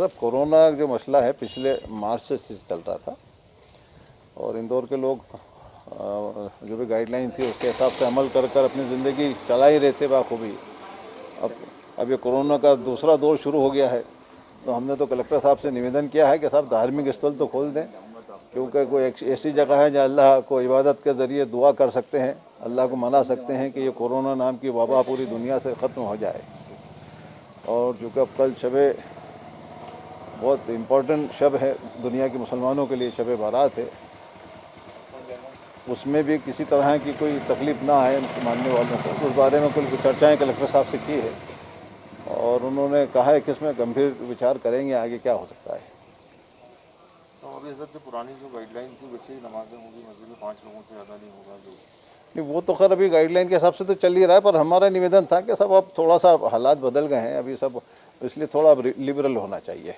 साहब, कोरोना जो मसला है पिछले मार्च से चल रहा था और इंदौर के लोग जो भी गाइडलाइन थी उसके हिसाब से अमल कर कर अपनी ज़िंदगी चला ही रहे थे बाखूबी। अब ये कोरोना का दूसरा दौर शुरू हो गया है, तो हमने तो कलेक्टर साहब से निवेदन किया है कि साहब धार्मिक स्थल तो खोल दें, क्योंकि कोई एक ऐसी जगह है जहाँ अल्लाह को इबादत के ज़रिए दुआ कर सकते हैं, अल्लाह को मना सकते हैं कि ये कोरोना नाम की वबा पूरी दुनिया से ख़त्म हो जाए। और चूँकि अब कल शब बहुत इम्पोर्टेंट शब है दुनिया के मुसलमानों के लिए, शब बारात है, उसमें भी किसी तरह की कोई तकलीफ़ ना आए मानने वालों को, उस बारे में कुछ चर्चाएँ कलेक्टर साहब से की है और उन्होंने कहा है कि इसमें गंभीर विचार करेंगे आगे क्या हो सकता है। तो अभी सर जो पुरानी जो गाइडलाइन थी वैसे ही नमाजें होंगी, मस्जिद में 5 लोगों से ज़्यादा नहीं होगा जो नहीं, वो तो खैर अभी गाइडलाइन के हिसाब से तो चल ही रहा है, पर हमारा निवेदन था कि सब अब थोड़ा सा हालात बदल गए हैं अभी सब, इसलिए थोड़ा लिबरल होना चाहिए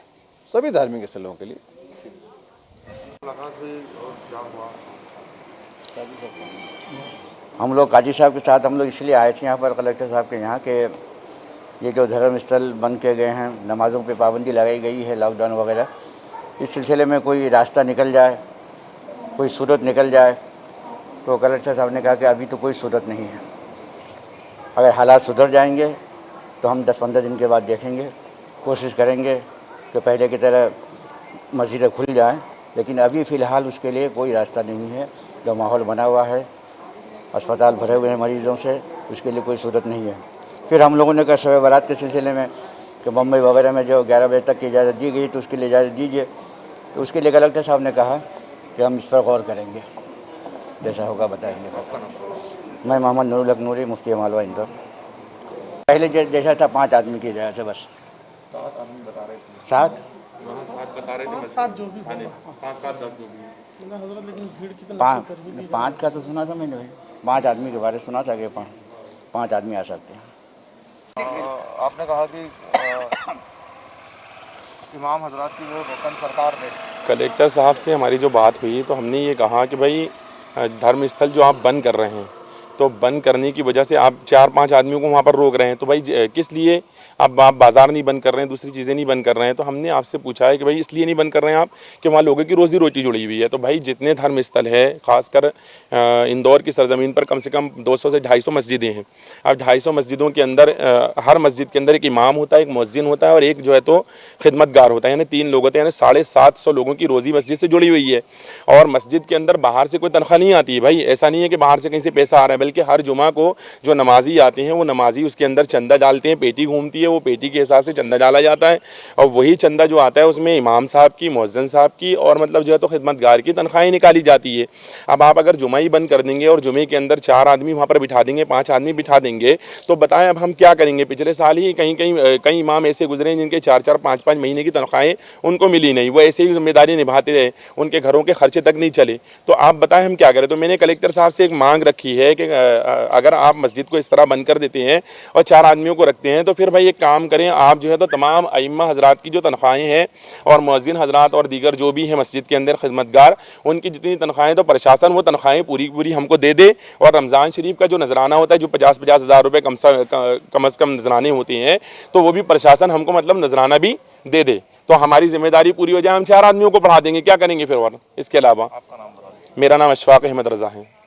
सभी धार्मिक स्थलों के लिए। हम लोग काजी साहब के साथ हम लोग इसलिए आए थे यहाँ पर कलेक्टर साहब के यहाँ के ये जो धर्म स्थल बंद किए गए हैं, नमाज़ों पे पाबंदी लगाई गई है, लॉकडाउन वगैरह, इस सिलसिले में कोई रास्ता निकल जाए, कोई सूरत निकल जाए। तो कलेक्टर साहब ने कहा कि अभी तो कोई सूरत नहीं है, अगर हालात सुधर जाएंगे तो हम 10-15 दिन के बाद देखेंगे, कोशिश करेंगे कि पहले की तरह मस्जिदें खुल जाएं, लेकिन अभी फ़िलहाल उसके लिए कोई रास्ता नहीं है। जो माहौल बना हुआ है, अस्पताल भरे हुए हैं मरीज़ों से, उसके लिए कोई सूरत नहीं है। फिर हम लोगों ने कहा शब बारात के सिलसिले में कि मुंबई वगैरह में जो 11 बजे तक की इजाज़त दी गई तो उसके लिए इजाज़त दीजिए। तो उसके लिए कलेक्टर साहब ने कहा कि हम इस पर गौर करेंगे, जैसा होगा बताएंगे। मैं मोहम्मद नूरुल हक नूरी, मुफ्ती मालवा इंदौर। पहले जैसा था 5 आदमी की इजाज़त है बस। 7 आदमी बता रहे थे, 7 बता रहे थे, 7 जो भी 5-7 10 जो भी हजरत, लेकिन भीड़ कितना 5 का तो सुना था मैंने भाई, 5 आदमी के बारे में सुना था कि 5 आदमी आ सकते हैं। आपने कहा कि इमाम हजरात की जो वेतन सरकार ने, कलेक्टर साहब से हमारी जो बात हुई तो हमने ये कहा कि भाई धर्म स्थल जो आप बंद कर रहे हैं, तो बंद करने की वजह से आप 4-5 आदमियों को वहाँ पर रोक रहे हैं, तो भाई किस लिए आप बाज़ार नहीं बंद कर रहे हैं, दूसरी चीज़ें नहीं बंद कर रहे हैं। तो हमने आपसे पूछा है कि भाई इसलिए नहीं बंद कर रहे हैं आप कि वहाँ लोगों की रोज़ी रोटी जुड़ी हुई है। तो भाई जितने धर्म स्थल है, ख़ासकर इंदौर की सरज़मीन पर कम से कम 200 से 250 मस्जिदें हैं। अब 250 मस्जिदों के अंदर हर मस्जिद के अंदर एक इमाम होता है, एक मुअज्जिन होता है और एक जो है तो खिदमतगार होता है, यानी 3 लोग होते हैं, यानी 750 लोगों की रोज़ी मस्जिद से जुड़ी हुई है। और मस्जिद के अंदर बाहर से कोई तनख्वाह नहीं आती है भाई, ऐसा नहीं है कि बाहर से कहीं से पैसा आ रहा है, बल्कि हर जुमा को जो नमाजी आते हैं वो नमाजी उसके अंदर चंदा डालते हैं, पेटी घूमती है, वो पेटी के हिसाब से चंदा डाला जाता है और वही चंदा जो आता है उसमें इमाम साहब की, मुअज्जिन साहब की और मतलब जो है तो खिदमतगार की तनख्वाहें निकाली जाती है। अब आप अगर जुमा ही बंद कर देंगे और जुमे के अंदर 4 आदमी वहाँ पर बिठा देंगे, 5 आदमी बिठा देंगे, तो बताएं अब हम क्या करेंगे। पिछले साल ही कई इमाम ऐसे गुजरे हैं जिनके 4-4, 5-5 महीने की तनख्वाहें उनको मिली नहीं, वो ऐसे ही जिम्मेदारी निभाते रहे, उनके घरों के खर्चे तक नहीं चले। तो आप बताएं हम क्या करें। तो मैंने कलेक्टर साहब से एक मांग रखी है कि अगर आप मस्जिद को इस तरह बंद कर देते हैं और 4 आदमियों को रखते हैं, तो फिर भाई एक काम करें, आप जो है तो तमाम अइम्मा हजरात की जो तनख्वाहें हैं और मुअज्जिन हजरात और दीगर जो भी हैं मस्जिद के अंदर खिदमतगार, उनकी जितनी तनख्वाहें, तो प्रशासन वो तनख्वाहें पूरी हमको दे दे और रमज़ान शरीफ का जो नजराना होता है, जो 50-50 हज़ार रुपये कम अज़ कम नजराने होते हैं, तो वो भी प्रशासन हमको मतलब नजराना भी दे दे, तो हमारी जिम्मेदारी पूरी हो जाए। हम 4 आदमियों को पढ़ा देंगे, क्या करेंगे फिर। और इसके अलावा आपका नाम बता दीजिए। मेरा नाम अशफाक अहमद रज़ा है।